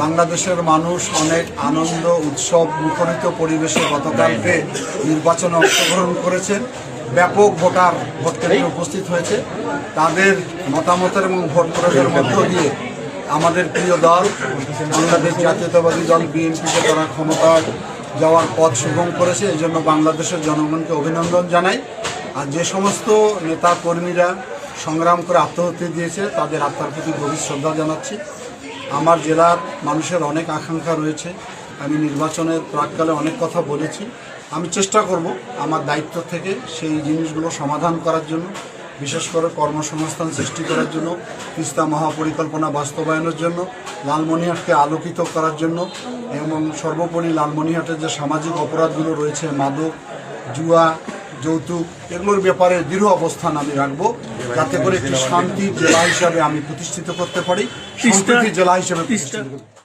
বাংলাদেশের মানুষ অনেক আনন্দ উৎসব মুখরিত পরিবেশে গতকালকে নির্বাচনে অংশগ্রহণ করেছেন। ব্যাপক ভোট কেন্দ্রে উপস্থিত হয়েছে। তাদের মতামতের এবং ভোট প্রয়োগের মধ্য দিয়ে আমাদের প্রিয় দল বাংলাদেশ জাতীয়তাবাদী দল বিএনপিকে তারা ক্ষমতায় যাওয়ার পথ সুগম করেছে। এই জন্য বাংলাদেশের জনগণকে অভিনন্দন জানাই। আর যে সমস্ত নেতা কর্মীরা সংগ্রাম করে আত্মহত্যা দিয়েছে তাদের আত্মার প্রতি গভীর শ্রদ্ধা জানাচ্ছি। আমার জেলার মানুষের অনেক আকাঙ্ক্ষা রয়েছে। আমি নির্বাচনের প্রাককালে অনেক কথা বলেছি। আমি চেষ্টা করব আমার দায়িত্ব থেকে সেই জিনিসগুলো সমাধান করার জন্য, বিশেষ করে কর্মসংস্থান সৃষ্টি করার জন্য, তিস্তা মহাপরিকল্পনা বাস্তবায়নের জন্য, লালমনিরহাটকে আলোকিত করার জন্য এবং সর্বোপরি লালমনিরহাটের যে সামাজিক অপরাধগুলো রয়েছে, মাদক, জুয়া, যৌতুক, এগুলোর ব্যাপারে দৃঢ় অবস্থান আমি রাখবো, যাতে করে একটি শান্তির জেলা হিসাবে আমি প্রতিষ্ঠিত করতে পারি, শান্তির জেলা হিসাবে প্রতিষ্ঠিত করতে পারি।